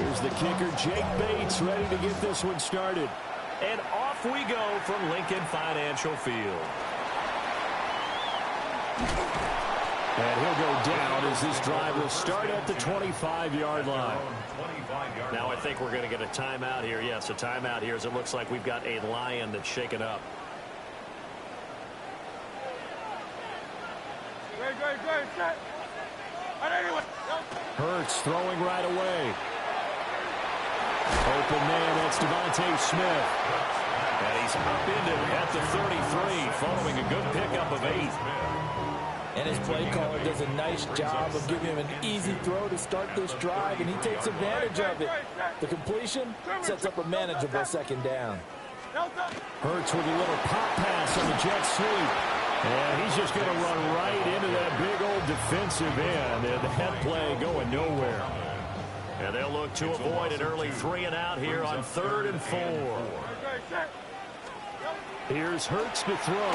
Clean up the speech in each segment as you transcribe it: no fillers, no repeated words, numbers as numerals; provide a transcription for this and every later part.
Here's the kicker, Jake Bates, ready to get this one started. And off we go from Lincoln Financial Field. And he'll go down as this drive will start at the 25-yard line. Now I think we're going to get a timeout here. Yes, a timeout here as it looks like we've got a Lion that's shaken up. Hurts throwing right away. Open man, that's Devontae Smith. And he's up into at the 33 following a good pickup of 8. And his play caller does a nice job of giving him an easy throw to start this drive, and he takes advantage of it. The completion sets up a manageable second down. Hurts with a little pop pass on the jet sweep. And he's just going to run right into that big old defensive end, and that play going nowhere. And they'll look to avoid an early 3-and-out here on 3rd and 4. Here's Hurts to throw.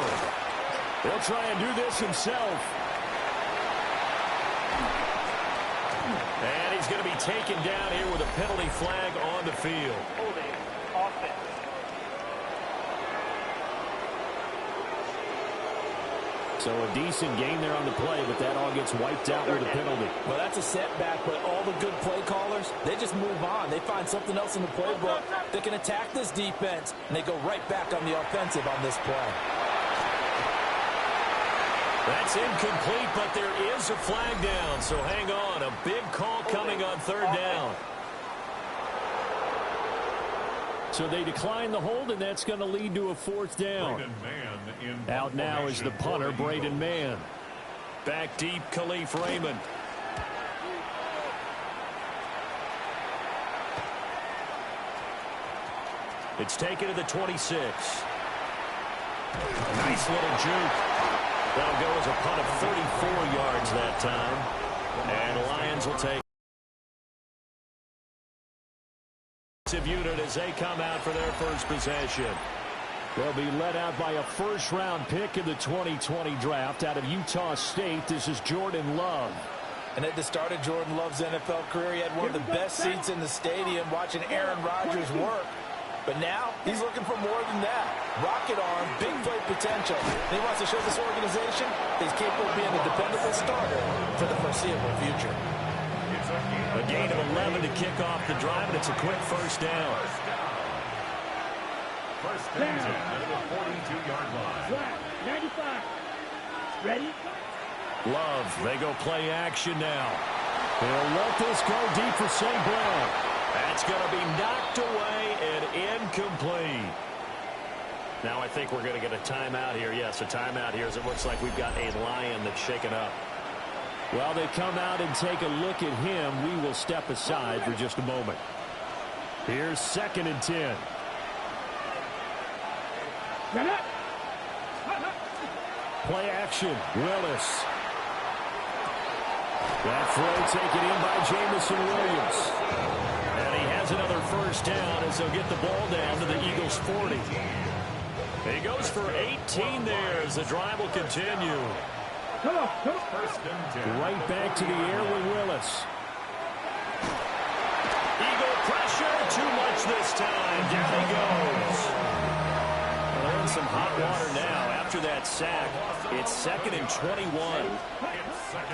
He'll try and do this himself. And he's going to be taken down here with a penalty flag on the field. Holding offense. So a decent game there on the play, but that all gets wiped out with a penalty. Well, that's a setback, but all the good play callers, they just move on. They find something else in the playbook that can attack this defense, and they go right back on the offensive on this play. That's incomplete, but there is a flag down, so hang on. A big call coming on 3rd down. So they decline the hold, and that's going to lead to a 4th down. Out now is the punter, Braden Mann. Back deep, Khalif Raymond. It's taken to the 26. Nice little juke. That'll go as a punt of 34 yards that time. And the Lions will take unit as they come out for their first possession. They'll be led out by a first-round pick in the 2020 draft out of Utah State. This is Jordan Love. And at the start of Jordan Love's NFL career, he had one of the best seats in the stadium watching Aaron Rodgers work. But now he's looking for more than that. Rocket arm, big play potential. And he wants to show this organization that he's capable of being a dependable starter for the foreseeable future. A gain of 11 to kick off the drive, and it's a quick first down. First down at the 42-yard line. 95. Ready? Love, they go play action now. They'll let this go deep for St. Brown. That's going to be knocked away and incomplete. Now I think we're going to get a timeout here. Yes, a timeout here as it looks like we've got a Lion that's shaken up. While they come out and take a look at him, we will step aside for just a moment. Here's 2nd and 10. Play action, Willis. That throw taken in by Jamison Williams. And he has another first down as they'll get the ball down to the Eagles' 40. He goes for 18 there as the drive will continue. Right back to the air with Willis. Eagle pressure, too much this time. Down he goes. Well, they're in some hot water now. After that sack, it's 2nd and 21.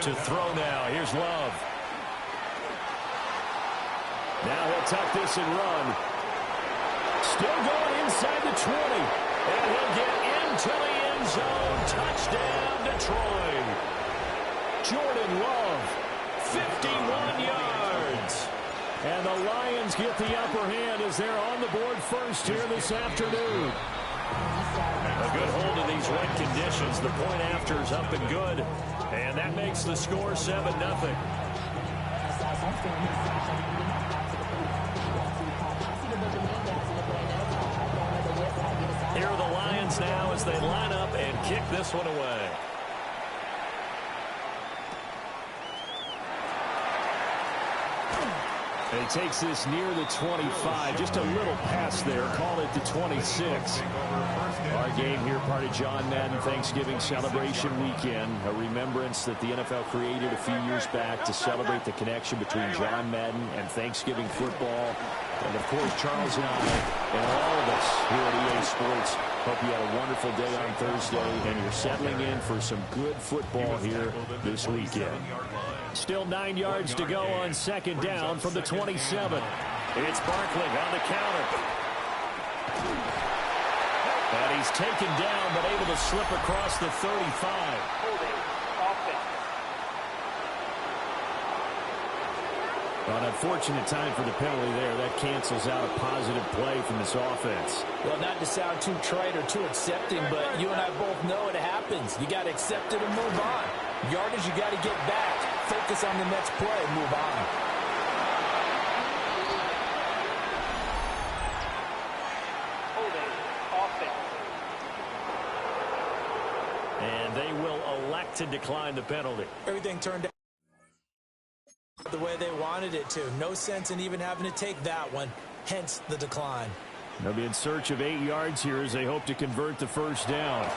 To throw now. Here's Love. Now he'll tuck this and run. Still going inside the 20. And he'll get into the end zone. Touchdown, Detroit. Jordan Love, 51 yards. And the Lions get the upper hand as they're on the board first here this afternoon. A good hold in these wet conditions. The point after is up and good. And that makes the score 7-0. Here are the Lions now as they line up and kick this one away. He takes this near the 25. Just a little pass there. Call it the 26. Our game here, part of John Madden Thanksgiving Celebration Weekend. A remembrance that the NFL created a few years back to celebrate the connection between John Madden and Thanksgiving football. And, of course, Charles and I and all of us here at EA Sports hope you had a wonderful day on Thursday and you're settling in for some good football here this weekend. Still 9 yards to go on second down from the 27. It's Barkley on the counter. And he's taken down but able to slip across the 35. An unfortunate time for the penalty there. That cancels out a positive play from this offense. Well, not to sound too trite or too accepting, but you and I both know it happens. You got to accept it and move on. Yardage, you got to get back. Focus on the next play and move on. And they will elect to decline the penalty. Everything turned out the way they wanted it to. No sense in even having to take that one, hence the decline. They'll be in search of 8 yards here as they hope to convert the first down.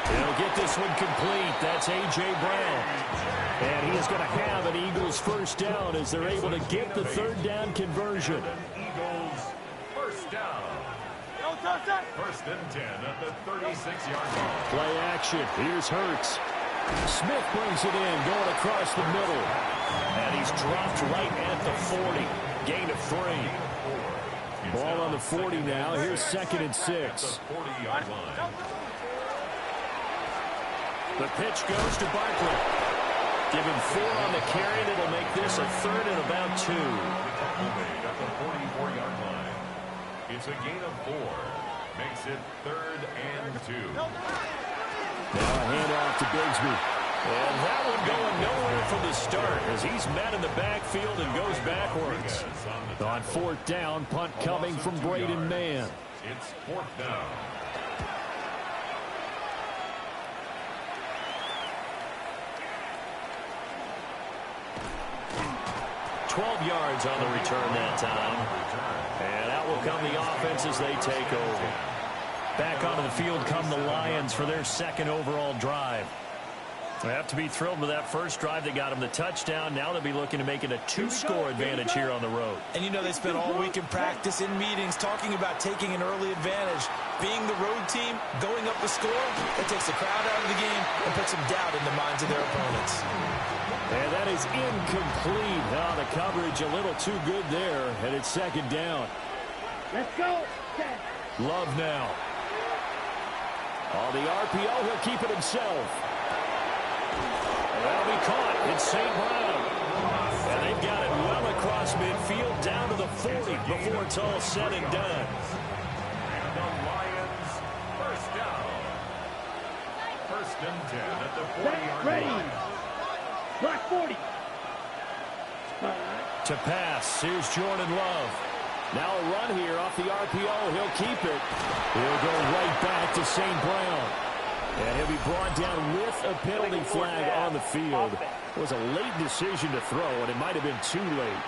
They'll get this one complete. That's A.J. Brown. And he is going to have an Eagles first down as they're able to get the third down conversion. Eagles first down. First and 10 at the 36-yard line. Play action. Here's Hurts. Smith brings it in, going across the middle. And he's dropped right at the 40. Gain of 3. Ball on the 40 now. Here's second and 6. The 40-yard line. The pitch goes to Barkley. Give him 4 on the carry, and it'll make this a third and about 2. Made at the 44-yard line. It's a gain of 4. Makes it third and 2. Now a handoff to Bigsby. And that one going nowhere from the start as he's met in the backfield and goes backwards. On fourth down, punt coming from Braden Mann. It's fourth down. 12 yards on the return that time. And out will come the offense as they take over. Back onto the field come the Lions for their second overall drive. They have to be thrilled with that first drive. They got them the touchdown. Now they'll be looking to make it a 2-score advantage here on the road. And you know they spent all week in practice, in meetings, talking about taking an early advantage. Being the road team, going up the score, that takes the crowd out of the game and puts some doubt in the minds of their opponents. And that is incomplete. Oh, the coverage a little too good there, and it's second down. Let's go. Love now. On the RPO, he'll keep it himself. That'll be caught. It's St. Brown. And they've got it well across midfield down to the 40 before it's all said and done. And the Lions first down. First and 10 at the 40-yard line. Block 40. To pass, here's Jordan Love. Now a run here off the RPO. He'll keep it. He'll go right back to St. Brown. And he'll be brought down with a penalty flag on the field. It was a late decision to throw, and it might have been too late.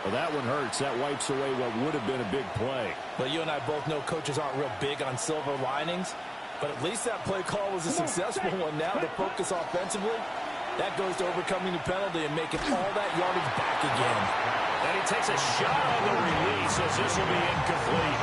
Well, that one hurts. That wipes away what would have been a big play. Well, you and I both know coaches aren't real big on silver linings, but at least that play call was a successful one. Now the focus offensively, that goes to overcoming the penalty and making all that yardage back again. And he takes a shot on the release as this will be incomplete.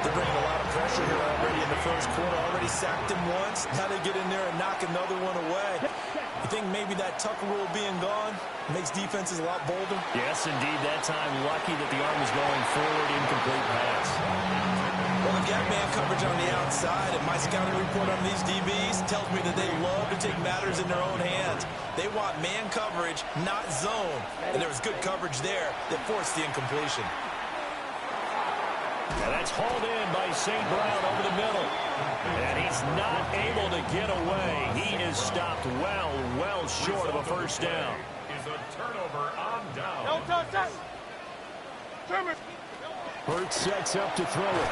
They're bringing a lot of pressure here already in the first quarter. Already sacked him once. Now they get in there and knock another one away. You think maybe that Tucker rule being gone makes defenses a lot bolder? Yes, indeed. That time lucky that the arm was going forward. Incomplete pass. Well, they've got man coverage on the outside, and my scouting report on these DBs tells me that they love to take matters in their own hands. They want man coverage, not zone. And there was good coverage there that forced the incompletion. And that's hauled in by St. Brown over the middle. And he's not able to get away. He is stopped well short of a first down. Is a turnover on down. No touch. Hurts sets up to throw it.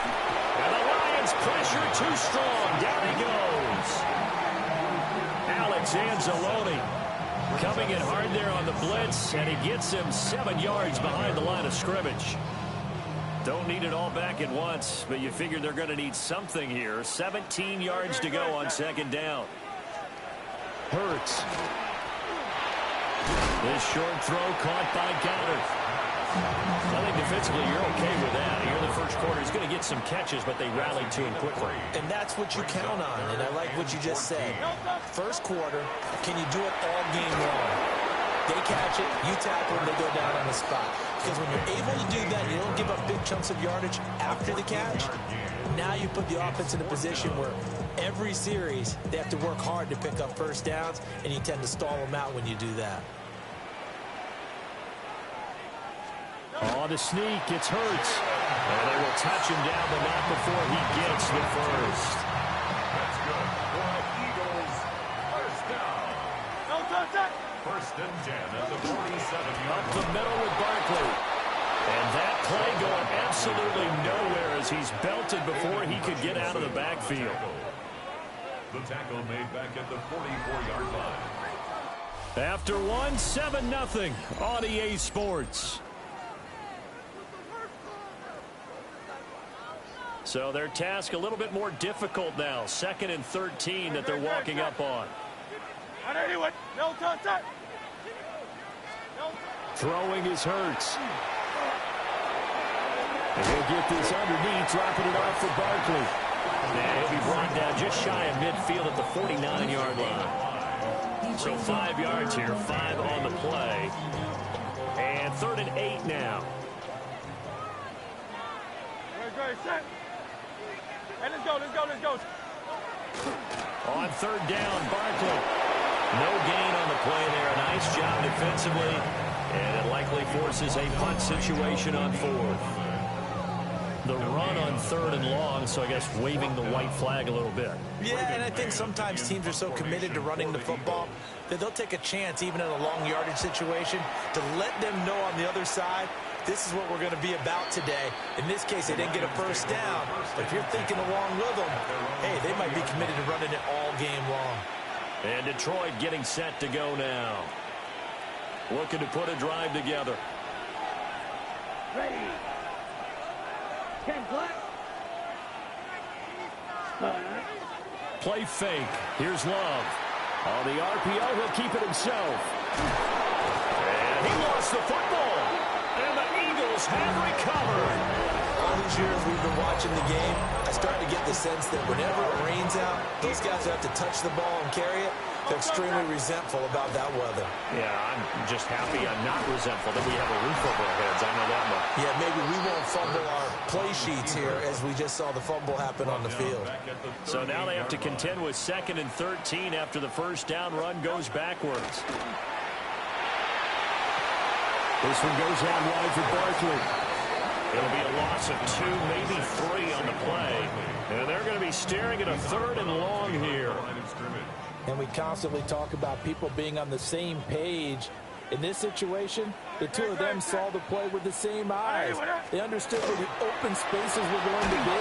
And the Lions pressure too strong. Down he goes. Alex It's Anzalone coming in hard there on the blitz, and he gets him 7 yards behind the line of scrimmage. Don't need it all back at once, but you figure they're going to need something here. 17 yards to go on second down. Hurts. This short throw caught by Goddard. I think defensively you're okay with that. Here in the first quarter, he's going to get some catches, but they rallied to him quickly. And that's what you count on, and I like what you just said. First quarter, can you do it all game long? They catch it, you tackle them, they go down on the spot. Because when you're able to do that, you don't give up big chunks of yardage after the catch. Now you put the offense in a position where every series they have to work hard to pick up first downs, and you tend to stall them out when you do that. On the sneak, it's Hurts. And they will touch him down, but not before he gets the first. That's good for the Eagles. First down. First and 10 at the 47-yard Up the middle with Barkley. And that play going absolutely nowhere as he's belted before he could get out of the backfield. The tackle made back at the 44-yard line. After one, 7-0 on EA Sports. So their task a little bit more difficult now. 2nd and 13 that they're walking up on. Throwing is Hurts. And he'll get this underneath, dropping it off for Barkley. And he'll be brought down just shy of midfield at the 49-yard line. So 5 yards here, 5 on the play. And 3rd and 8 now. Hey, let's go. On 3rd down, Barkley. No gain on the play there. A nice job defensively. And it likely forces a punt situation on 4th. The run on 3rd and long, so I guess waving the white flag a little bit. Yeah, and I think sometimes teams are so committed to running the football that they'll take a chance, even in a long yardage situation, to let them know on the other side, this is what we're going to be about today. In this case, they didn't get a first down. But if you're thinking along with them, hey, they might be committed to running it all game long. And Detroit getting set to go now. Looking to put a drive together. Ready. 10 black. Play fake. Here's Love. On the RPO, he'll keep it himself. And he lost the football. And the Eagles have recovered. All these years we've been watching the game, I start to get the sense that whenever it rains out, those guys who have to touch the ball and carry it, they're extremely resentful about that weather. Yeah, I'm just happy I'm not resentful that we have a roof over our heads. I know that much. Yeah, maybe we won't fumble our play sheets here as we just saw the fumble happen on the field. So now they have to contend with 2nd and 13 after the first down run goes backwards. This one goes out wide for Barkley. It'll be a loss of 2, maybe 3 on the play. And they're going to be staring at a 3rd and long here. And we constantly talk about people being on the same page. In this situation, the two of them saw the play with the same eyes. They understood where the open spaces were going to be.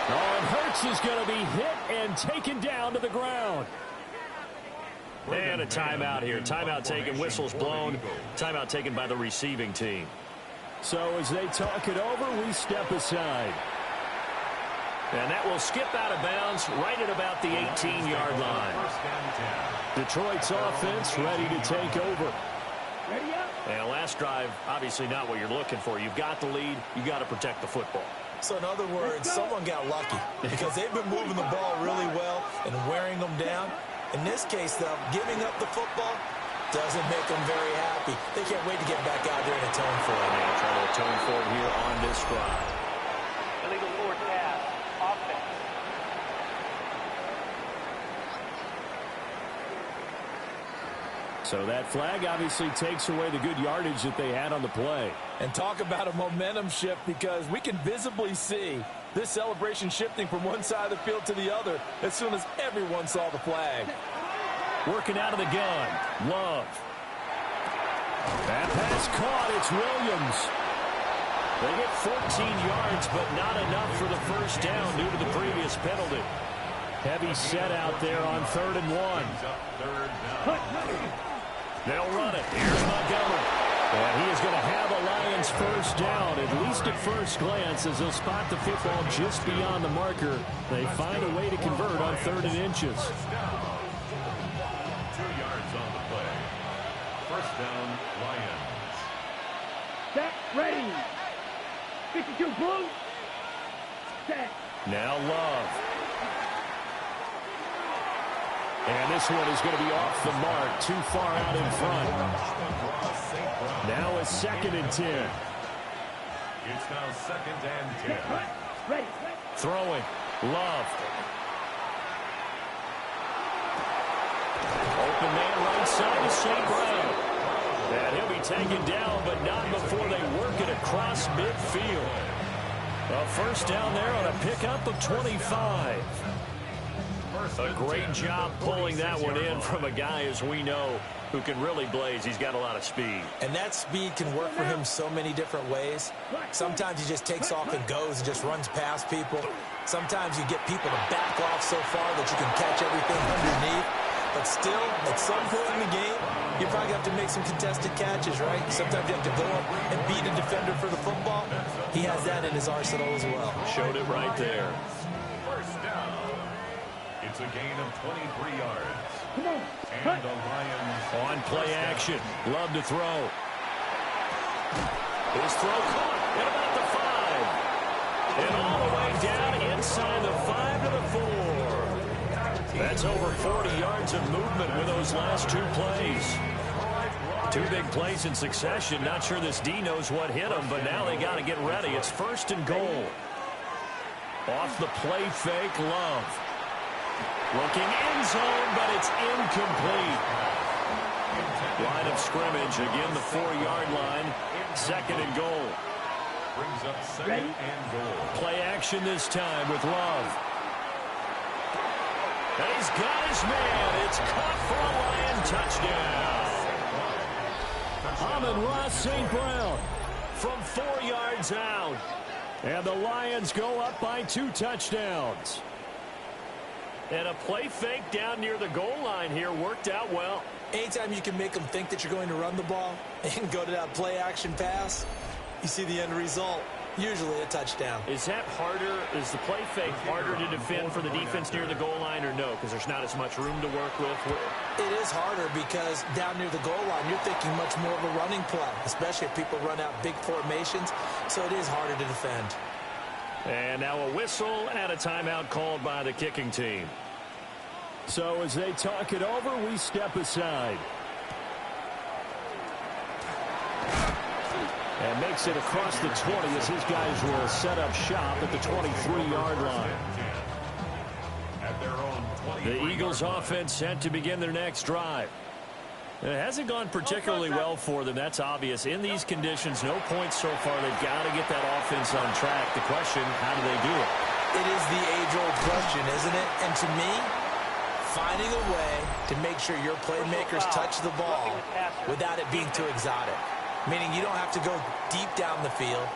Oh, and Hurts is going to be hit and taken down to the ground. And a timeout here. Timeout taken, whistles blown. Timeout taken by the receiving team. So as they talk it over, we step aside. And that will skip out of bounds right at about the 18-yard line. Detroit's offense ready to take over. Ready up. And last drive, obviously not what you're looking for. You've got the lead. You've got to protect the football. So in other words, someone got lucky because they've been moving the ball really well and wearing them down. In this case, though, giving up the football doesn't make them very happy. They can't wait to get back out there and atone for it. They'll try to atone for it here on this drive. Illegal forward pass. Offense. So that flag obviously takes away the good yardage that they had on the play. And talk about a momentum shift because we can visibly see this celebration shifting from one side of the field to the other as soon as everyone saw the flag. Working out of the gun. Love. That pass caught. It's Williams. They get 14 yards, but not enough for the first down due to the previous penalty. Heavy set out there on 3rd and 1. They'll run it. Here's Montgomery. And he is going to have a Lions first down, at least at first glance, as they'll spot the football just beyond the marker. They find a way to convert on 3rd and inches. 2 yards on the play. First down, Lions. Set, ready. 52 blue. Set. Now Love. And this one is going to be off the mark, too far out in front. Now it's 2nd and 10. It's now 2nd and 10. Ready. Throwing. Love. Open man right side of St. Brown. And he'll be taken down, but not before they work it across midfield. A first down there on a pickup of 25. A great job pulling that one in from a guy, as we know, who can really blaze. He's got a lot of speed. And that speed can work for him so many different ways. Sometimes he just takes off and goes and just runs past people. Sometimes you get people to back off so far that you can catch everything underneath. But still, at some point in the game, you probably have to make some contested catches, right? Sometimes you have to go up and beat a defender for the football. He has that in his arsenal as well. Showed it right there. First down. It's a gain of 23 yards. And the Lions on play action. Love to throw. His throw caught at about the 5. And all the way down inside the 5 to the 4. That's over 40 yards of movement with those last 2 plays. 2 big plays in succession. Not sure this D knows what hit him, but now they got to get ready. It's 1st and goal. Off the play fake, Love. Looking end zone, but it's incomplete. Line of scrimmage, again the 4-yard line. 2nd and goal. brings up 2nd and goal. Play action this time with Love. And he's got his man. It's caught for a Lion touchdown. Amon-Ra St. Brown from 4 yards out. And the Lions go up by 2 touchdowns. And a play fake down near the goal line here worked out well. Anytime you can make them think that you're going to run the ball and go to that play action pass, you see the end result, usually a touchdown. Is that harder? Is the play fake harder to defend for the defense near the goal line or no? Because there's not as much room to work with. It is harder because down near the goal line, you're thinking much more of a running play, especially if people run out big formations. So it is harder to defend. And now a whistle and a timeout called by the kicking team. So as they talk it over, we step aside. And makes it across the 20 as his guys will set up shop at the 23-yard line. The Eagles offense set to begin their next drive. It hasn't gone particularly well for them. That's obvious. In these conditions, no points so far. They've got to get that offense on track. The question, how do they do it? It is the age-old question, isn't it? And to me, finding a way to make sure your playmakers touch the ball without it being too exotic. Meaning you don't have to go deep down the field.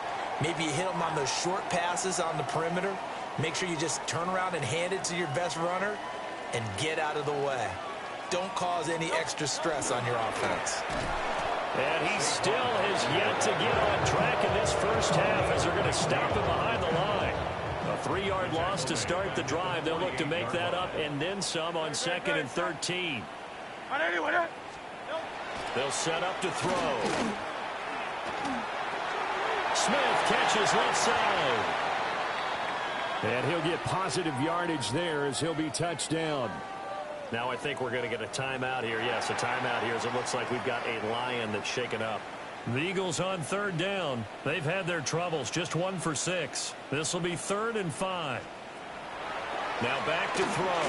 Maybe you hit them on those short passes on the perimeter. Make sure you just turn around and hand it to your best runner and get out of the way. Don't cause any extra stress on your offense. And he still has yet to get on track in this first half as they're going to stop him behind the line. A 3-yard loss to start the drive. They'll look to make that up and then some on 2nd and 13. They'll set up to throw. Smith catches left side. And he'll get positive yardage there as he'll be touched down. Now I think we're going to get a timeout here. Yes, a timeout here as it looks like we've got a Lion that's shaken up. The Eagles on 3rd down. They've had their troubles. Just 1 for 6. This will be 3rd and 5. Now back to throw.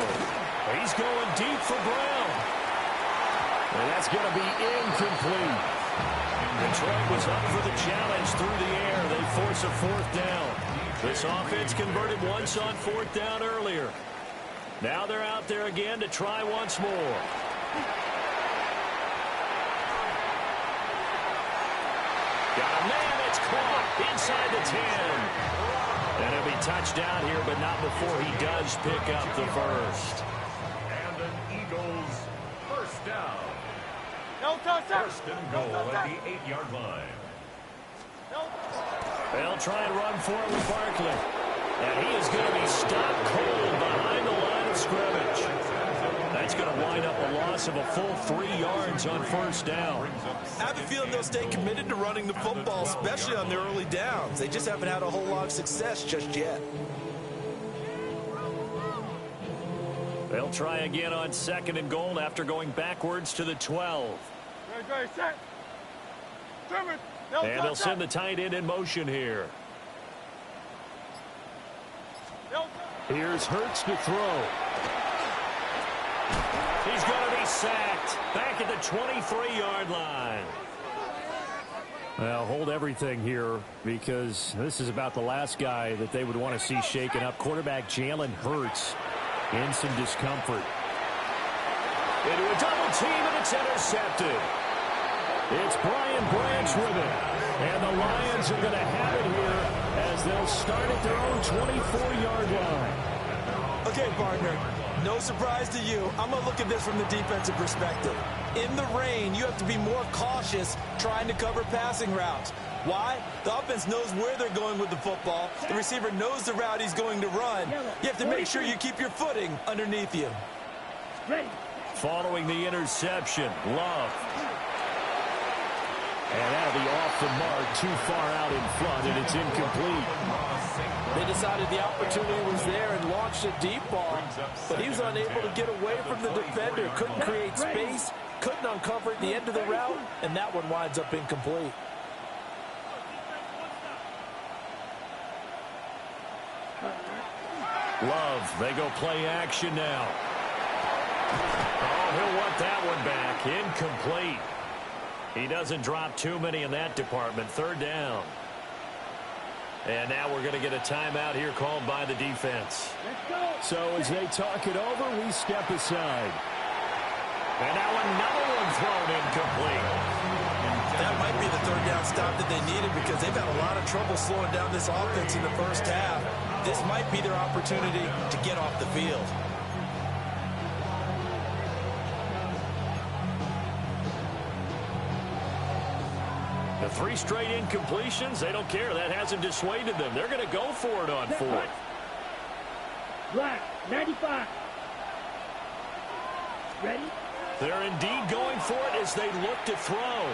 He's going deep for Brown. And that's going to be incomplete. Detroit was up for the challenge through the air. They force a 4th down. This offense converted once on 4th down earlier. Now they're out there again to try once more. Got a man that's caught inside the 10. And it'll be touchdown here, but not before he does pick up the first. And an Eagles first down. No touchdown. First and goal at the 8-yard line. They'll try and run for it with Barkley. And he is going to be stopped cold behind the line of scrimmage. That's going to wind up a loss of a full 3 yards on first down. I have a feeling they'll stay committed to running the football, especially on their early downs. They just haven't had a whole lot of success just yet. They'll try again on second and goal after going backwards to the 12. Ready, set. And they'll send the tight end in motion here. Here's Hurts to throw. He's going to be sacked back at the 23-yard line. Well, hold everything here because this is about the last guy that they would want to see shaken up. Quarterback Jalen Hurts in some discomfort. Into a double team, and it's intercepted. It's Brian Branch with it. And the Lions are going to have it here as they'll start at their own 24-yard line. Okay, partner, no surprise to you. I'm going to look at this from the defensive perspective. In the rain, you have to be more cautious trying to cover passing routes. Why? The offense knows where they're going with the football. The receiver knows the route he's going to run. You have to make sure you keep your footing underneath you. Following the interception, Love. And that'll be off the mark, too far out in front, and it's incomplete. They decided the opportunity was there and launched a deep ball, but he was unable to get away from the defender. Couldn't create space, couldn't uncover the end of the route, and that one winds up incomplete. Love, they go play action now. Oh, he'll want that one back. Incomplete. He doesn't drop too many in that department. Third down. And now we're going to get a timeout here called by the defense. So as they talk it over, we step aside. And now another one thrown incomplete. That might be the third down stop that they needed because they've had a lot of trouble slowing down this offense in the first half. This might be their opportunity to get off the field. The 3 straight incompletions, they don't care. That hasn't dissuaded them. They're going to go for it on 4th. Black, 95. Ready? They're indeed going for it as they look to throw.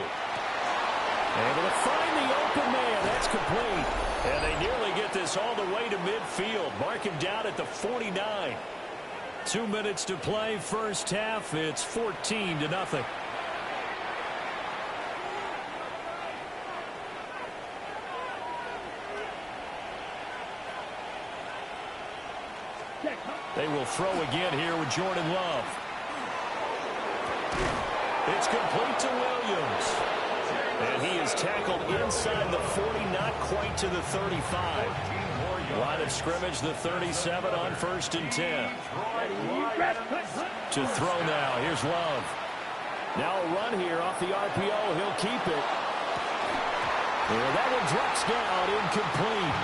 Able to find the open man. That's complete. And they nearly get this all the way to midfield. Mark him down at the 49. 2 minutes to play first half. It's 14-0. They will throw again here with Jordan Love. It's complete to Williams. And he is tackled inside the 40, not quite to the 35. Line of scrimmage, the 37 on 1st and 10. To throw now. Here's Love. Now a run here off the RPO. He'll keep it. And that one drops down, incomplete.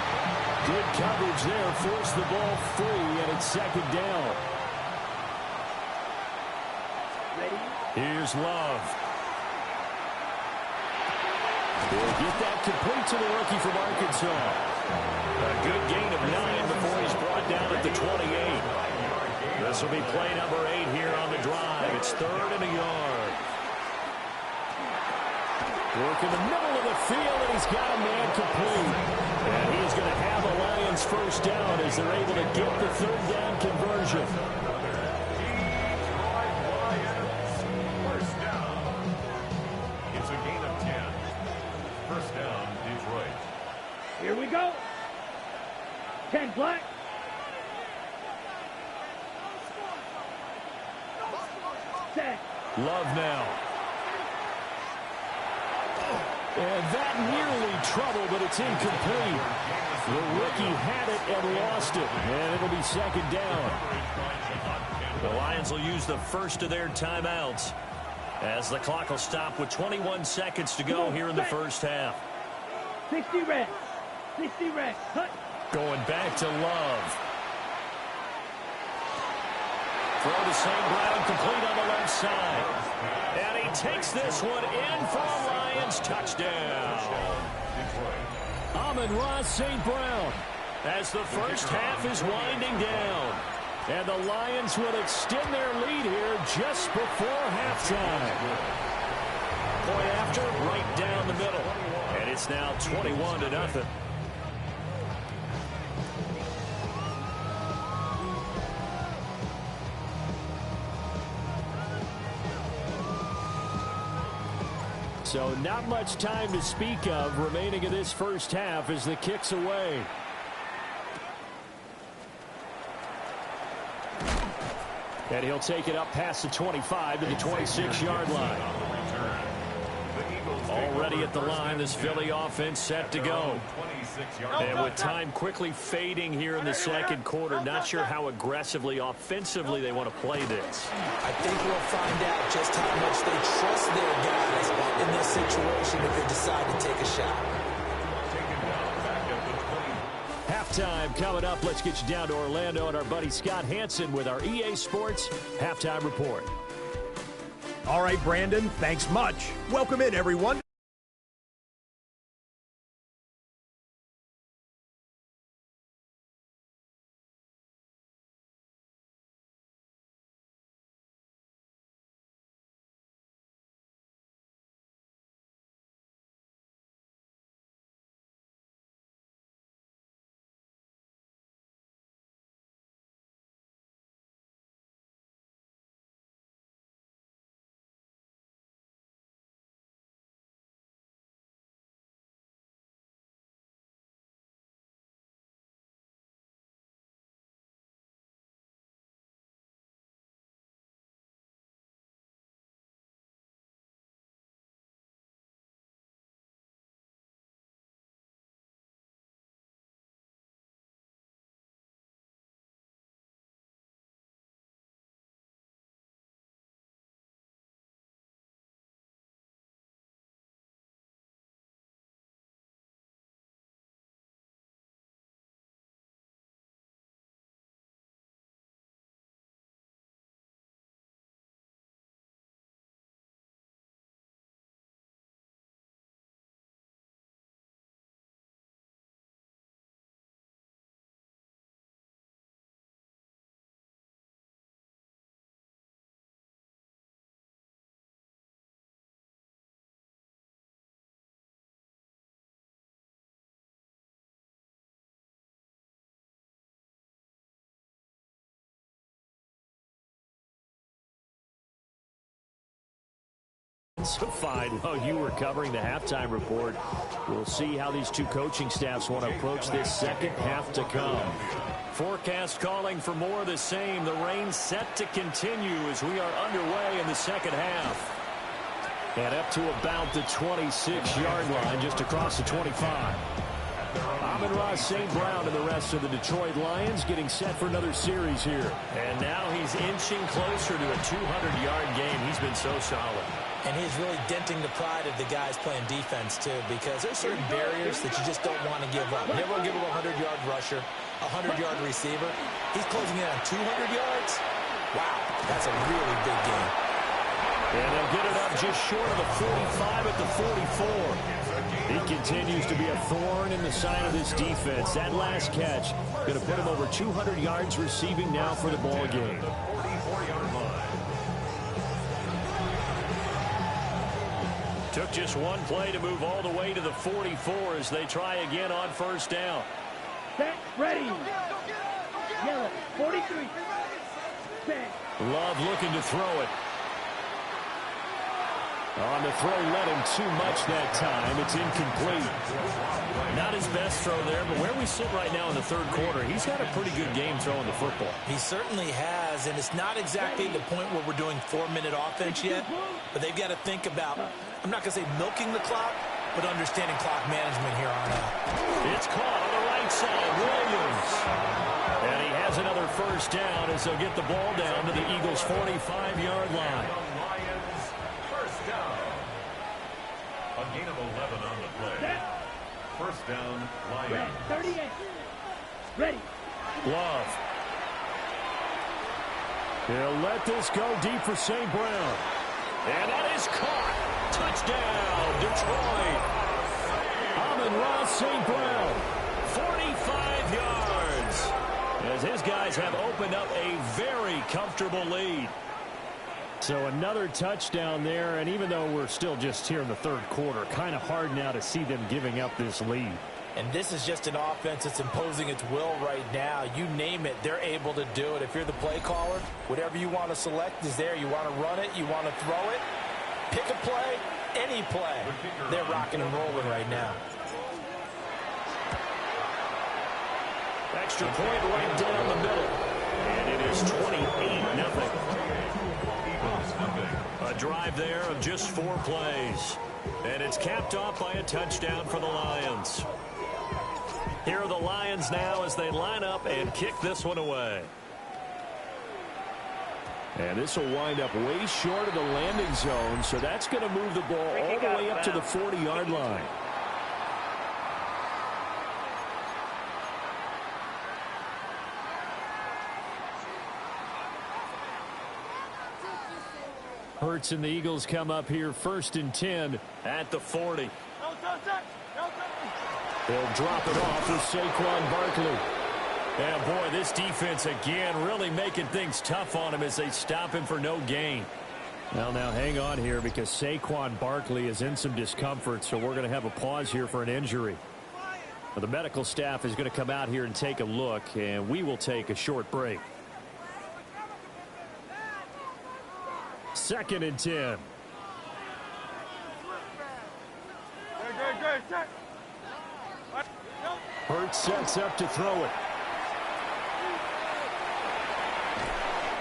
Good coverage there, forced the ball free, and it's second down. Here's Love. He'll get that complete to the rookie from Arkansas. A good gain of 9 before he's brought down at the 28. This will be play number 8 here on the drive. It's 3rd and a yard. Work in the middle of the field, and he's got a man complete. And he's going to have the Lions first down as they're able to get the 3rd down conversion. First down. It's a gain of 10. First down, Detroit. Here we go. 10 Black. Set. Love now. And that nearly trouble, but it's incomplete. The rookie had it and lost it, and it'll be second down. The Lions will use the first of their timeouts as the clock will stop with 21 seconds to go here in the first half. 60 red. 60 red. Cut. Going back to Love. Throw to St. Brown, complete on the left side. And he takes this one in for a Lions touchdown. Amon-Ra St. Brown, as the first half is winding down. And the Lions will extend their lead here just before halftime. Point after, right down the middle. And it's now 21-0. So not much time to speak of remaining in this first half as the kick's away. And he'll take it up past the 25 to the 26-yard line. Already at the line, this Philly offense set to go. And with time quickly fading here in the second quarter, not sure how aggressively, offensively they want to play this. I think we'll find out just how much they trust their guys in this situation if they decide to take a shot. Halftime coming up. Let's get you down to Orlando and our buddy Scott Hanson with our EA Sports Halftime Report. All right, Brandon, thanks much. Welcome in, everyone. Fine. While you were covering the halftime report, we'll see how these two coaching staffs want to approach this second half to come. Forecast calling for more of the same. The rain set to continue as we are underway in the second half. And up to about the 26-yard line, just across the 25. Amon-Ra St. Brown and the rest of the Detroit Lions getting set for another series here. And now he's inching closer to a 200-yard game. He's been so solid. And he's really denting the pride of the guys playing defense, too, because there's certain barriers that you just don't want to give up. You never want to give up a 100-yard rusher, a 100-yard receiver. He's closing in on 200 yards. Wow, that's a really big game. And they'll get it up just short of the 45 at the 44. He continues to be a thorn in the side of this defense. That last catch going to put him over 200 yards receiving now for the ball game. Took just one play to move all the way to the 44 as they try again on first down. Set, ready. Yellow, 43. Set. Love looking to throw it. On the throw, led him too much that time. It's incomplete. Not his best throw there, but where we sit right now in the third quarter, he's had a pretty good game throwing the football. He certainly has, and it's not exactly the point where we're doing 4-minute offense yet, but they've got to think about, I'm not going to say milking the clock, but understanding clock management here on out. It's caught on the right side, Williams. And he has another first down as they'll get the ball down to the Eagles' 45-yard line. A gain of 11 on the play. First down, Lions. 38. ready. Love. He'll let this go deep for St. Brown. And that is caught. Touchdown, Detroit. Amon-Ra St. Brown, 45 yards. As his guys have opened up a very comfortable lead. So another touchdown there, and even though we're still just here in the third quarter, kind of hard now to see them giving up this lead. And this is just an offense that's imposing its will right now. You name it, they're able to do it. If you're the play caller, whatever you want to select is there. You want to run it, you want to throw it, pick a play, any play. They're rocking and rolling right now. Extra point right down the middle. And it is 28-0. A drive there of just 4 plays. And it's capped off by a touchdown for the Lions. Here are the Lions now as they line up and kick this one away. And this will wind up way short of the landing zone, so that's going to move the ball all the way up to the 40-yard line. Hurts and the Eagles come up here 1st and 10 at the 40. They'll drop it off with Saquon Barkley. And boy, this defense again really making things tough on him as they stop him for no gain. Well, now hang on here because Saquon Barkley is in some discomfort, so we're going to have a pause here for an injury. Well, the medical staff is going to come out here and take a look, and we will take a short break. 2nd and 10. Hurts sets up to throw it.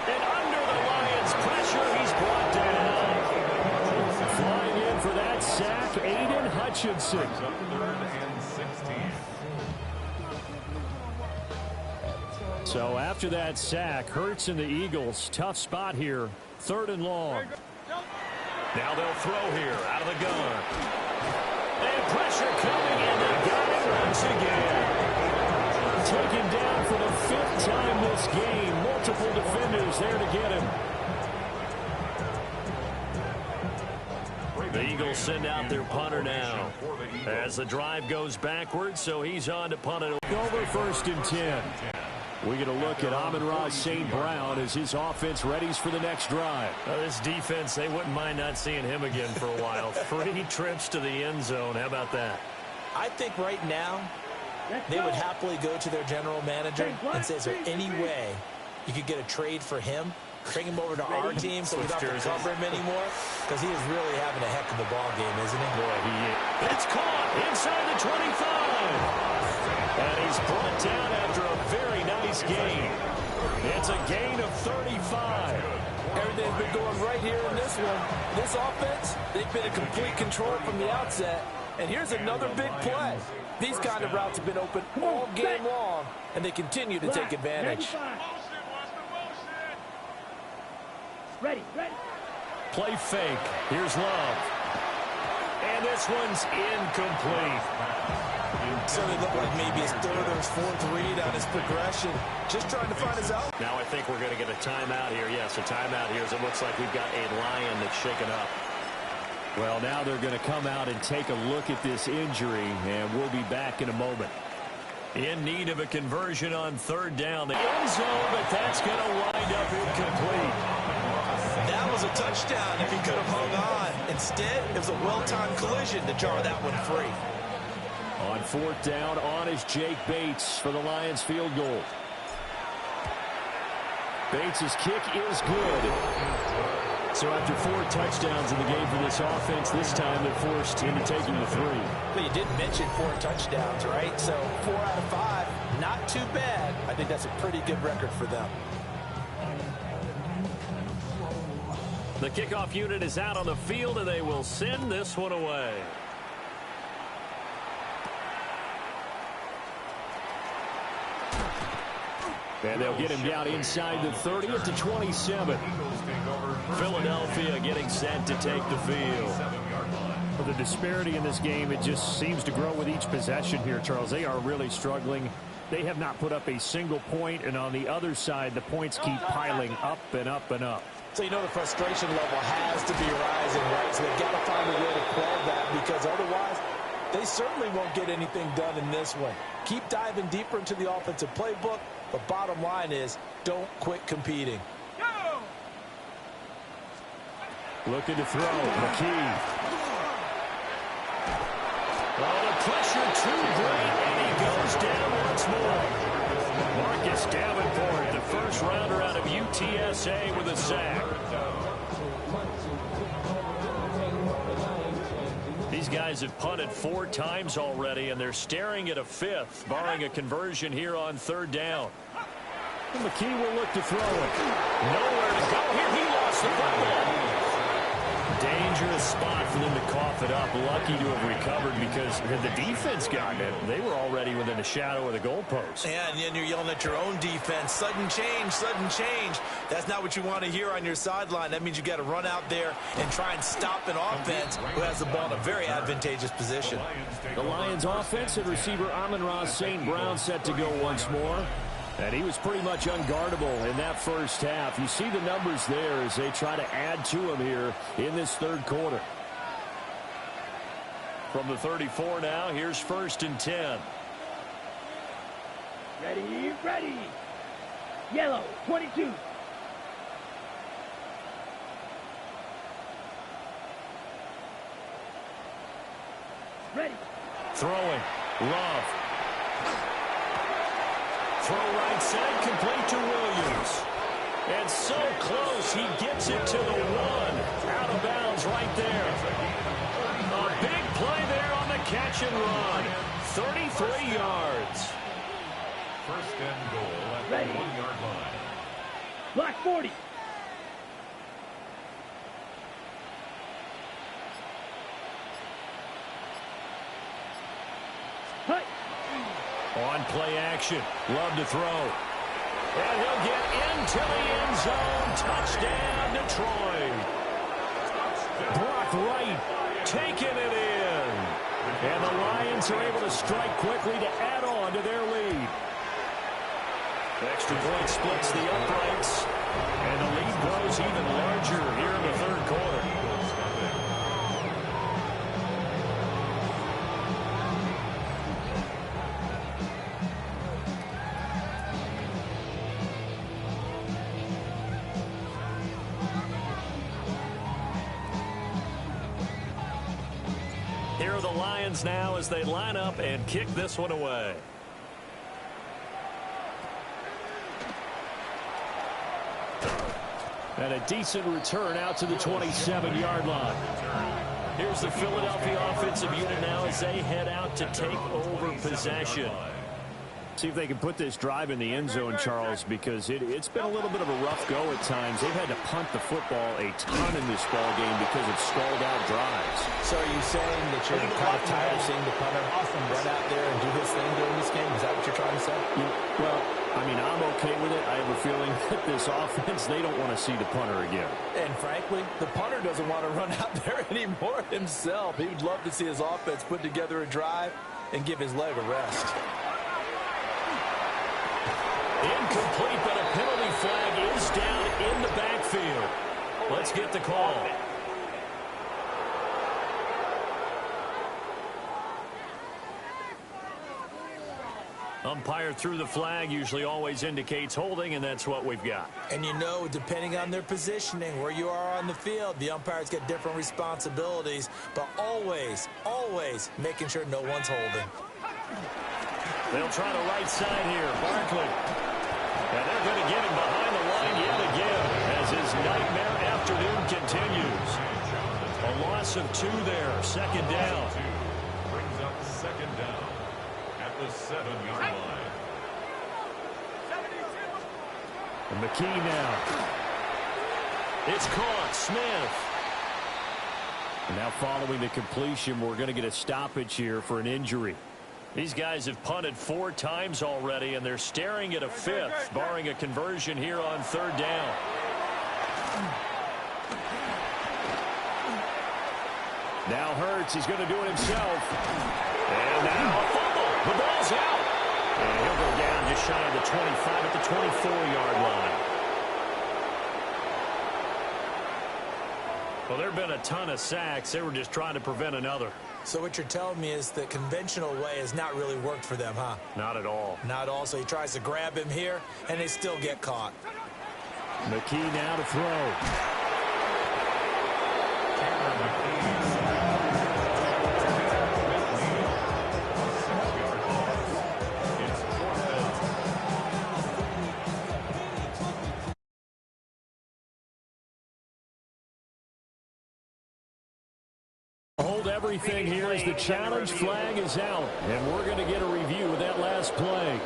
And under the Lions' pressure, he's brought down. Flying in for that sack, Aiden Hutchinson. 3rd and 16. So after that sack, Hurts and the Eagles, tough spot here. 3rd and long. Now they'll throw here out of the gun. And pressure coming, and they got it once again. Taken down for the 5th time this game. Multiple defenders there to get him. The Eagles send out their punter now as the drive goes backwards, so he's on to punt it over 1st and 10. We get a look at Amon-Ra St. Brown as his offense readies for the next drive. This defense, they wouldn't mind not seeing him again for a while. 3 trips to the end zone. How about that? I think right now they would happily go to their general manager and say, is there any way you could get a trade for him? Bring him over to our team so we don't have to cover him anymore? Because he is really having a heck of a ball game, isn't he? Boy, he is. It's caught inside the 25. And he's brought down after a very nice gain. It's a gain of 35. Everything's been going right here in this one. This offense, they've been in complete control from the outset. And here's another big play. These kind of routes have been open all game long, and they continue to take advantage. Ready. Play fake. Here's Love. And this one's incomplete. So it looked like maybe his 3rd or his 4th read on his progression. Just trying to find his out. Now I think we're going to get a timeout here. Yes, a timeout here as it looks like we've got a Lion that's shaken up. Well, now they're going to come out and take a look at this injury, and we'll be back in a moment. In need of a conversion on 3rd down. The end zone, but that's going to wind up incomplete. That was a touchdown if he could have hung on. Instead, it was a well-timed collision to jar that one free. On 4th down, on is Jake Bates for the Lions field goal. Bates' kick is good. So after 4 touchdowns in the game for this offense, this time they're forced into taking the 3. But you did mention 4 touchdowns, right? So 4 out of 5, not too bad. I think that's a pretty good record for them. The kickoff unit is out on the field, and they will send this one away. And they'll get him down inside the 30 at the 27. Philadelphia getting set to take the field. Well, the disparity in this game, it just seems to grow with each possession here, Charles. They are really struggling they have not put up a single point, and on the other side, the points keep piling up and up and up. So you know the frustration level has to be rising, right? So they've got to find a way to quell that, because otherwise they certainly won't get anything done in this one. Keep diving deeper into the offensive playbook, but bottom line is don't quit competing. Looking to throw. McKee. Oh, the pressure too great, and he goes down once more. Marcus Davenport, the first rounder out of UTSA with a sack. These guys have punted 4 times already, and they're staring at a 5th, barring a conversion here on 3rd down. McKee will look to throw it. Nowhere to go here. He lost the football. Dangerous spot for them to cough it up. Lucky to have recovered, because had the defense gotten it, they were already within the shadow of the goalpost. Yeah, and then you're yelling at your own defense. Sudden change, sudden change. That's not what you want to hear on your sideline. That means you got to run out there and try and stop an offense who has the ball in a very advantageous position. The Lions offense and receiver Amon-Ra St. Brown set to go once more. And he was pretty much unguardable in that first half. You see the numbers there as they try to add to him here in this 3rd quarter. From the 34 now, here's 1st and 10. Ready, ready. Yellow, 22. Ready. Throwing. Love. Throw right side, complete to Williams. And so close, he gets it to the 1. Out of bounds right there. A big play there on the catch and run. 33 yards. 1st and goal at Ready. the 1-yard line. Block 40. Hut. On play action. Love to throw. And he'll get into the end zone. Touchdown, Detroit. Brock Wright taking it in. And the Lions are able to strike quickly to add on to their lead. Extra point splits the uprights. And the lead grows even larger here in the 3rd quarter. Here are the Lions now as they line up and kick this one away. And a decent return out to the 27-yard line. Here's the Philadelphia offensive unit now as they head out to take over possession. See if they can put this drive in the end zone, Charles, because it's been a little bit of a rough go at times. They've had to punt the football a ton in this ball game because of stalled out drives. So are you saying that you're kind of tired of seeing the punter run out there and do his thing during this game? Is that what you're trying to say? Well, I mean, I'm okay with it. I have a feeling that this offense, they don't want to see the punter again. And frankly, the punter doesn't want to run out there anymore himself. He would love to see his offense put together a drive and give his leg a rest. Incomplete, but a penalty flag is down in the backfield. Let's get the call. Umpire threw the flag, usually always indicates holding, and that's what we've got. And you know, depending on their positioning, where you are on the field, the umpires get different responsibilities, but always, always making sure no one's holding. They'll try the right side here. Barkley. And they're going to get him behind the line yet again as his nightmare afternoon continues. A loss of 2 there. 2nd down. Brings up 2nd down at the 7-yard line. And McKee now. It's caught. Smith. And now following the completion, we're going to get a stoppage here for an injury. These guys have punted 4 times already, and they're staring at a 5th, barring a conversion here on 3rd down. Now Hurts, he's going to do it himself. And now a fumble. The ball's out. And he'll go down just shy of the 25 at the 24-yard line. Well, there have been a ton of sacks. They were just trying to prevent another. So what you're telling me is the conventional way has not really worked for them, huh? Not at all. Not all. So he tries to grab him here, and they still get caught. McKee now to throw. Hold everything here as the challenge flag is out. And we're going to get a review of that last play.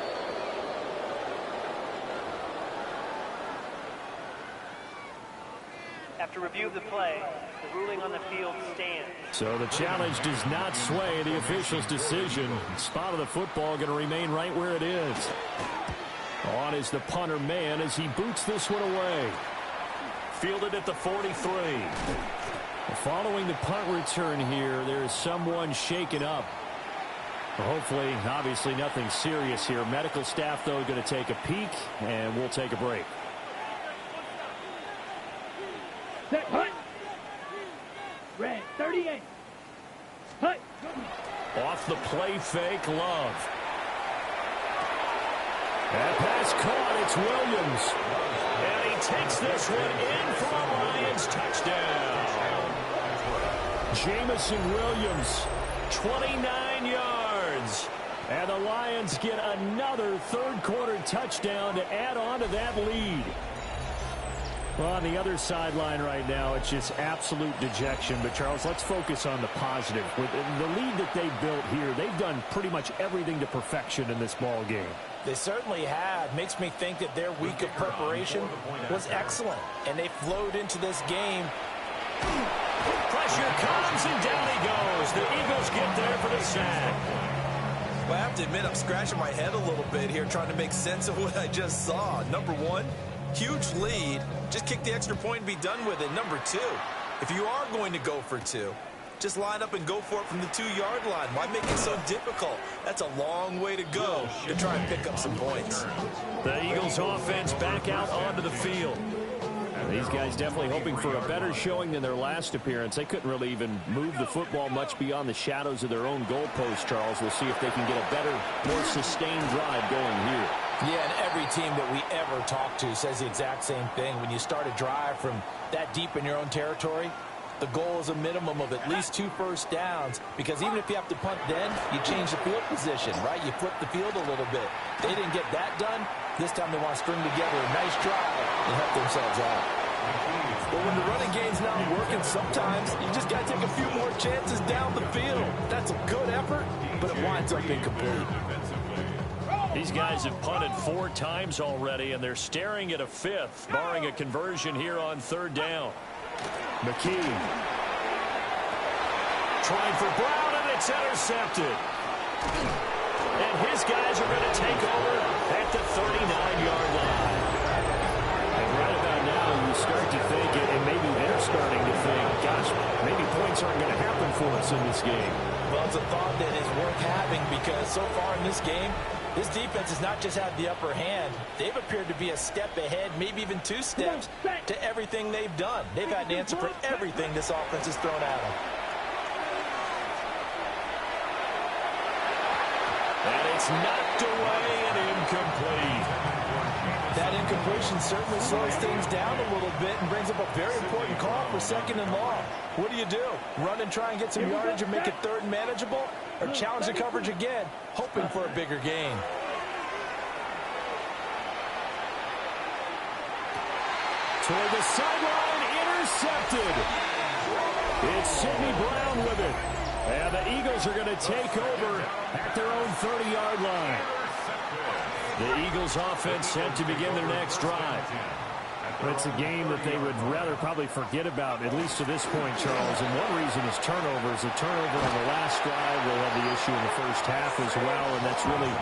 After review of the play, the ruling on the field stands. So the challenge does not sway the official's decision. The spot of the football going to remain right where it is. On is the punter man as he boots this one away. Fielded at the 43. Following the punt return here, there is someone shaken up. Hopefully, obviously nothing serious here. Medical staff, though, going to take a peek, and we'll take a break. Set, punt. Red 38. Punt. Off the play fake, Love. That pass caught. It's Williams. And he takes this one in for a Lions touchdown. Jamison Williams, 29 yards. And the Lions get another third-quarter touchdown to add on to that lead. Well, on the other sideline right now, it's just absolute dejection. But, Charles, let's focus on the positive. With the lead that they built here, they've done pretty much everything to perfection in this ball game. They certainly have. Makes me think that their week of preparation was excellent. And they flowed into this game. Pressure comes, and down he goes. The Eagles get there for the sack. Well, I have to admit, I'm scratching my head a little bit here trying to make sense of what I just saw. Number one, huge lead. Just kick the extra point and be done with it. Number two, if you are going to go for two, just line up and go for it from the 2-yard line. Why make it so difficult? That's a long way to go to try and pick up some points. The Eagles offense back out onto the field. These guys definitely hoping for a better showing than their last appearance. They couldn't really even move the football much beyond the shadows of their own goalpost, Charles. We'll see if they can get a better, more sustained drive going here. Yeah, and every team that we ever talk to says the exact same thing. When you start a drive from that deep in your own territory, the goal is a minimum of at least 2 first downs, because even if you have to punt then, you change the field position, right? You flip the field a little bit. They didn't get that done. This time they want to string together a nice drive and help themselves out. But when the running game's not working, sometimes you just got to take a few more chances down the field. That's a good effort, but it winds up incomplete. These guys have punted 4 times already, and they're staring at a 5th, barring a conversion here on 3rd down. McKee. Trying for Brown, and it's intercepted. And his guys are going to take over at the 39-yard line. And right about now, you start to think, and maybe they're starting to think, gosh, maybe points aren't going to happen for us in this game. Well, it's a thought that is worth having, because so far in this game, this defense has not just had the upper hand. They've appeared to be a step ahead, maybe even 2 steps to everything they've done. They've had to answer for everything this offense has thrown at them. And it's knocked away and incomplete. That incompletion certainly slows things down a little bit and brings up a very important call for 2nd and long. What do? Run and try and get some yardage and make it 3rd and manageable? Or challenge the coverage again, hoping for a bigger gain? Toward the sideline, intercepted. It's Sidney Brown with it. And the Eagles are going to take over at their own 30-yard line. The Eagles offense set to begin their next drive. It's a game that they would rather probably forget about, at least to this point, Charles. And one reason is turnovers. A turnover on the last drive. They had the issue in the first half as well, and that's really,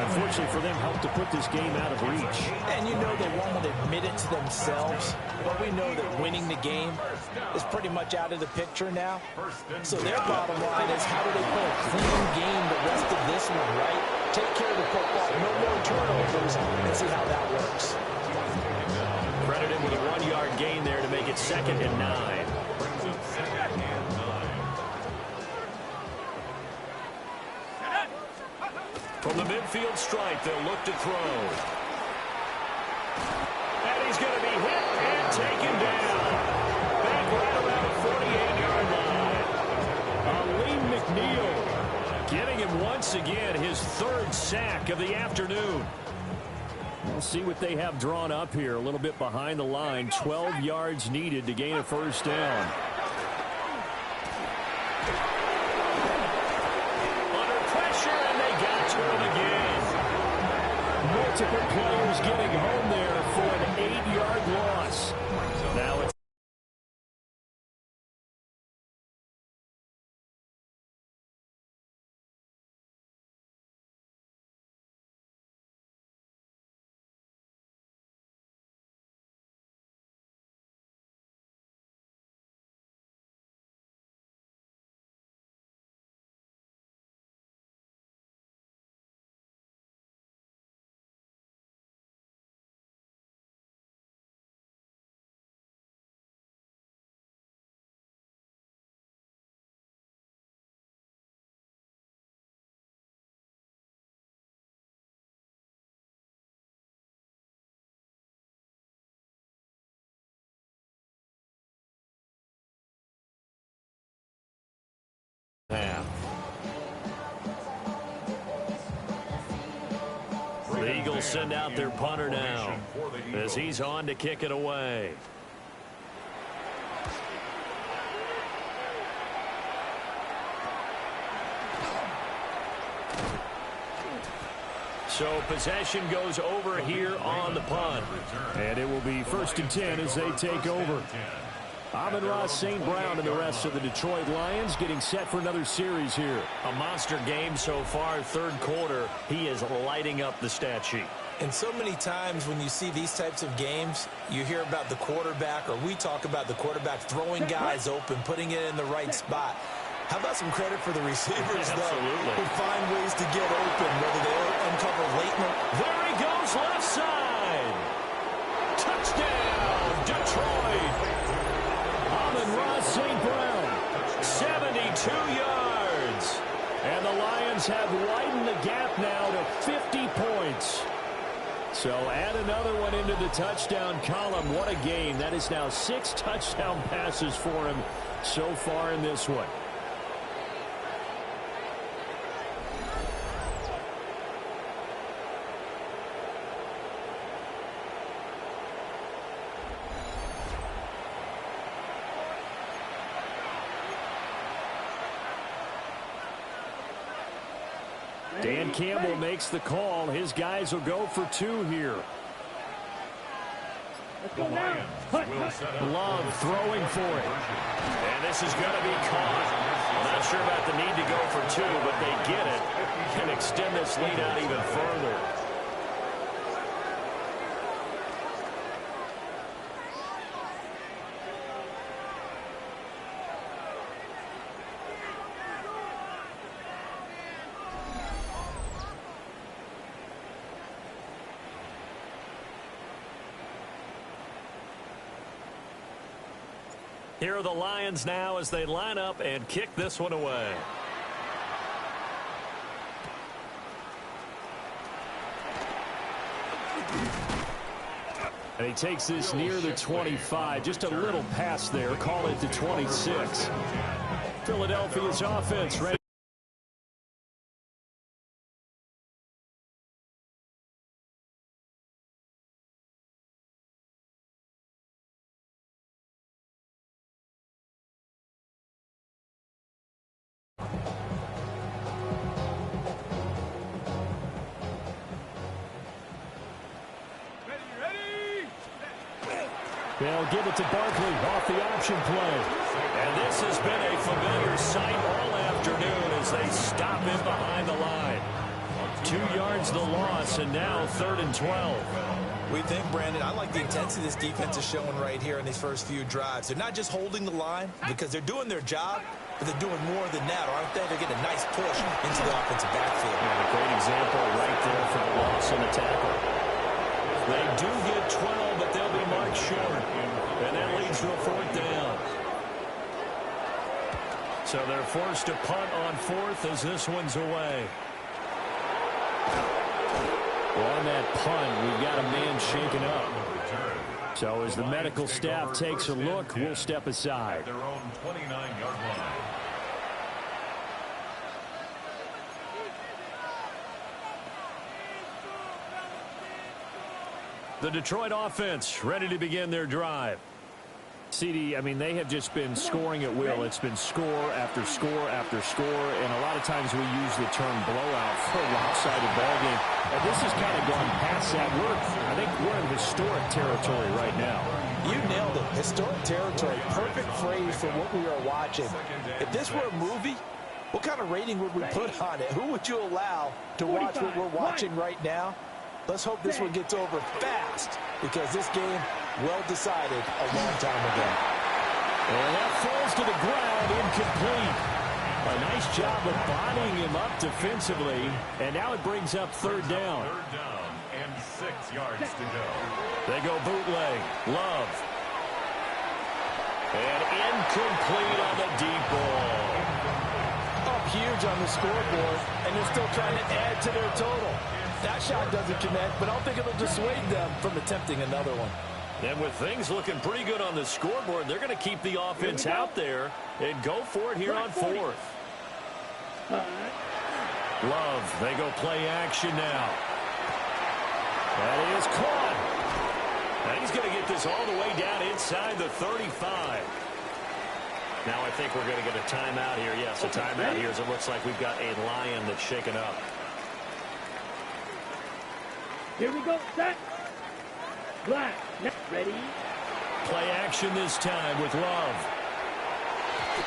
unfortunately for them, helped to put this game out of reach. And you know they won't admit it to themselves, but we know that winning the game is pretty much out of the picture now. So their bottom line is, how do they play a clean game the rest of this one, right? take care of the football, no more turnovers, and see how that works. Credited with a 1-yard gain there to make it 2nd and 9. From the midfield stripe, they'll look to throw. And he's going to be hit and taken down. Back right around the 48-yard line. Aleem McNeil getting him once again his 3rd sack of the afternoon. We'll see what they have drawn up here. A little bit behind the line. 12 yards needed to gain a 1st down. Multiple players getting home there for an 8-yard loss. Now it's half. The Eagles send out their punter now as he's on to kick it away. So possession goes over here on the punt. And it will be 1st and 10 as they take over. Amon-Ra St. Brown and the rest of the Detroit Lions getting set for another series here. A monster game so far, 3rd quarter. He is lighting up the stat sheet. And so many times when you see these types of games, you hear about the quarterback, or we talk about the quarterback throwing guys open, putting it in the right spot. How about some credit for the receivers, though, who find ways to get open, whether they uncover late in the... There he goes, left side. Touchdown, Detroit. Amon-Ra St. Brown, 72 yards. and the Lions have widened the gap now to 50 points. So add another one into the touchdown column. What a game. That is now 6 touchdown passes for him so far in this one. Dan Campbell makes the call. His guys will go for 2 here. Love throwing for it. And this is going to be caught. I'm not sure about the need to go for 2, but they get it. Can extend this lead out even further. Here are the Lions now as they line up and kick this one away. And he takes this near the 25. Just a little pass there. Call it the 26. Philadelphia's offense ready. They'll give it to Barkley off the option play. And this has been a familiar sight all afternoon as they stop him behind the line. 2 yards the loss, and now 3rd and 12. We think, Brandon, I like the intensity this defense is showing right here in these first few drives. They're not just holding the line because they're doing their job, but they're doing more than that, aren't they? They're getting a nice push into the offensive backfield. Yeah, a great example right there for the loss on the tackle. They do get 12, but they'll be marked short, and that leads to a 4th down. So they're forced to punt on 4th as this one's away. Well, on that punt, we've got a man shaken up. So as the medical staff takes a look, we'll step aside. Their own 29-yard line. The Detroit offense ready to begin their drive. CD, I mean, they have just been scoring at will. It's been score after score after score, and a lot of times we use the term blowout for a lopsided ball game. And this has kind of gone past that. I think we're in historic territory right now. You nailed it. Historic territory. Perfect phrase for what we are watching. If this were a movie, what kind of rating would we put on it? Who would you allow to watch what we're watching right now? Let's hope this one gets over fast, because this game, well decided a long time ago. And that falls to the ground, incomplete. A nice job of bodying him up defensively, and now it brings up 3rd down. 3rd down and 6 yards to go. They go bootleg. Love. And incomplete on the deep ball. Up huge on the scoreboard, and they're still trying to add to their total. That shot doesn't connect, but I don't think it'll dissuade them from attempting another one. And with things looking pretty good on the scoreboard, they're going to keep the offense out there and go for it here on 4th. Love, they go play action now. That is caught. And he's going to get this all the way down inside the 35. Now I think we're going to get a timeout here. Yes, a timeout here as it looks like we've got a Lion that's shaken up. Here we go, set. Black, ready. Play action this time with Love.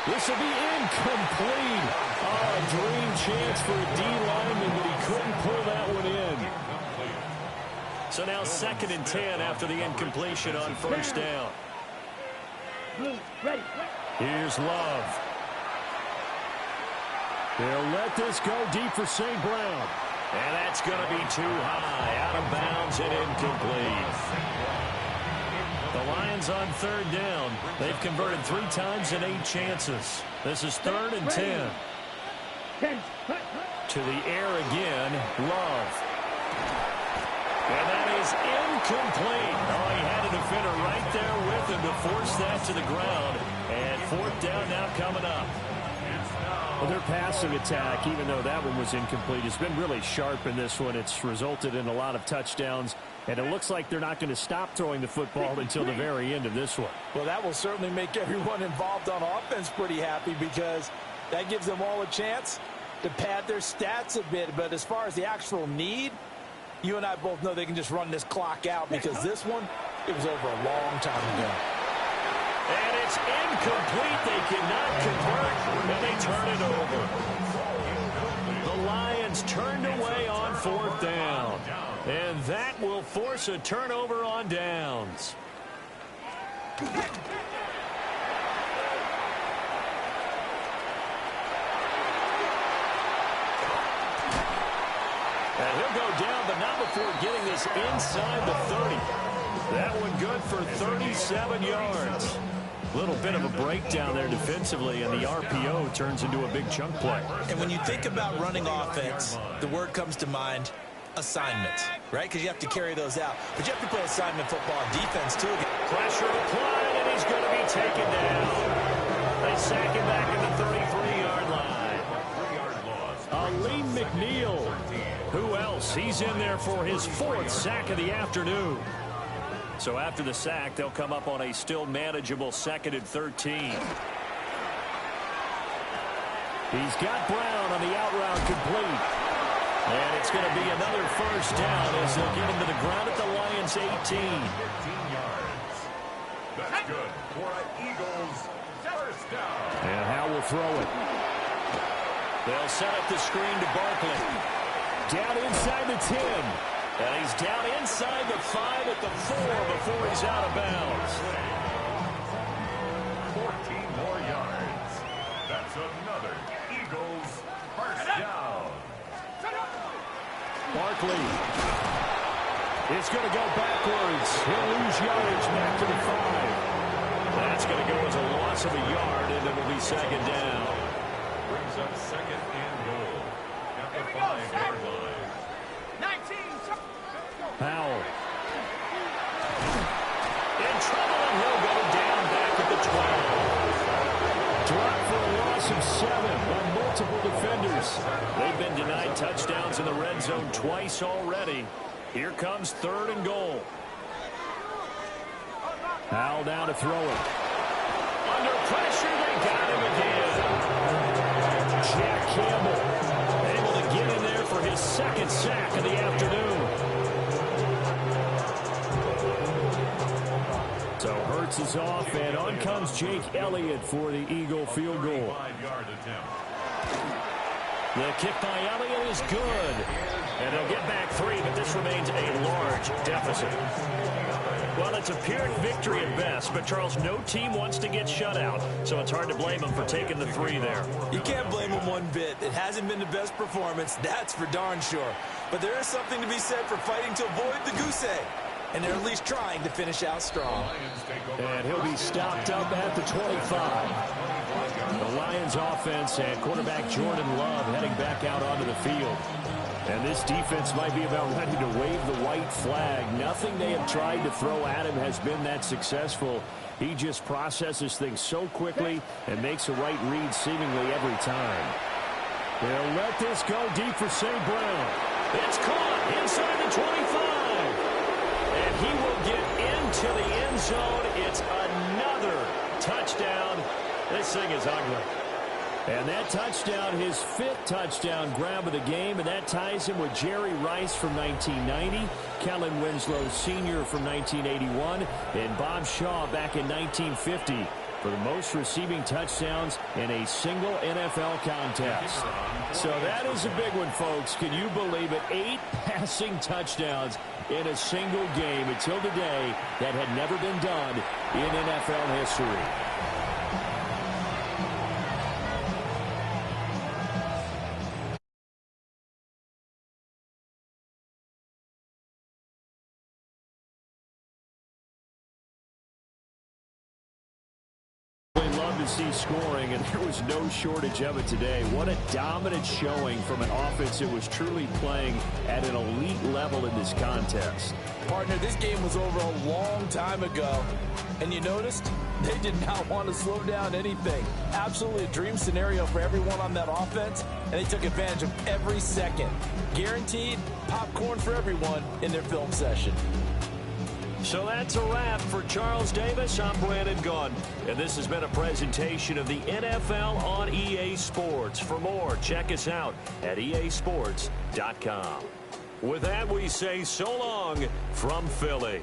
This will be incomplete. Oh, a dream chance for a D lineman, but he couldn't pull that one in. So now 2nd and 10 after the incompletion on 1st down. Blue, ready. Here's Love. They'll let this go deep for St. Brown. And that's going to be too high. Out of bounds and incomplete. The Lions on 3rd down. They've converted 3 times in 8 chances. This is 3rd and 10. To the air again. Love. And that is incomplete. Oh, he had a defender right there with him to force that to the ground. And 4th down now coming up. Well, their passing attack, even though that one was incomplete, has been really sharp in this one. It's resulted in a lot of touchdowns, and it looks like they're not going to stop throwing the football until the very end of this one. Well, that will certainly make everyone involved on offense pretty happy, because that gives them all a chance to pad their stats a bit. But as far as the actual need, you and I both know they can just run this clock out, because this one, it was over a long time ago. And it's incomplete. They cannot convert, and they turn it over. The Lions turned away on 4th down, and that will force a turnover on downs. And he'll go down, but not before getting this inside the 30. That one good for 37 yards. Little bit of a breakdown there defensively, and the RPO turns into a big chunk play. And when you think about running offense, the word comes to mind, assignments, right? Because you have to carry those out. But you have to play assignment football on defense, too. Pressure applied, and he's going to be taken down. They sack him back at the 33-yard line. Aleem McNeil. Who else? He's in there for his 4th sack of the afternoon. So after the sack, they'll come up on a still manageable 2nd and 13. He's got Brown on the out route complete. And it's going to be another 1st down as they'll get him to the ground at the Lions' 18. 15 yards. That's good for an Eagles 1st down. And Howe will throw it. They'll set up the screen to Barkley. Down inside the 10. And he's down inside the 5 at the 4 before he's out of bounds. 14 more yards. That's another Eagles first down. Barkley is going to go backwards. He'll lose yardage back to the 5. That's going to go as a loss of a yard, and it will be second down. Brings up second and goal at the 5-yard line. 19. Powell. In trouble, and he'll go down back at the 12. Drop for a loss of 7 by multiple defenders. They've been denied touchdowns in the red zone twice already. Here comes 3rd and goal. Powell down to throw it. Under pressure, they got him again. Jack Campbell able to get in there for his 2nd sack of the afternoon. So Hurts is off, and on comes Jake Elliott for the Eagle field goal. 5-yard attempt. The kick by Elliott is good. And they'll get back 3, but this remains a large deficit. Well, it's a Pyrrhic victory at best, but, Charles, no team wants to get shut out, so it's hard to blame them for taking the 3 there. You can't blame them one bit. It hasn't been the best performance, that's for darn sure. But there is something to be said for fighting to avoid the goose egg. And they're at least trying to finish out strong. And he'll be stopped up at the 25. The Lions offense and quarterback Jordan Love heading back out onto the field. And this defense might be about ready to wave the white flag. Nothing they have tried to throw at him has been that successful. He just processes things so quickly and makes a right read seemingly every time. They'll let this go deep for St. Brown. It's caught inside the 25. And he will get into the end zone. It's another touchdown. This thing is ugly. And that touchdown, his 5th touchdown grab of the game, and that ties him with Jerry Rice from 1990, Kellen Winslow Sr. from 1981, and Bob Shaw back in 1950 for the most receiving touchdowns in a single NFL contest. So that is a big one, folks. Can you believe it? 8 passing touchdowns in a single game until today. That had never been done in NFL history. Love to see scoring, and there was no shortage of it today. What a dominant showing from an offense that was truly playing at an elite level in this contest. Partner, this game was over a long time ago, and you noticed they did not want to slow down anything. Absolutely a dream scenario for everyone on that offense, and they took advantage of every second. Guaranteed popcorn for everyone in their film session. So that's a wrap for Charles Davis. I'm Brandon Gunn, and this has been a presentation of the NFL on EA Sports. For more, check us out at easports.com. With that, we say so long from Philly.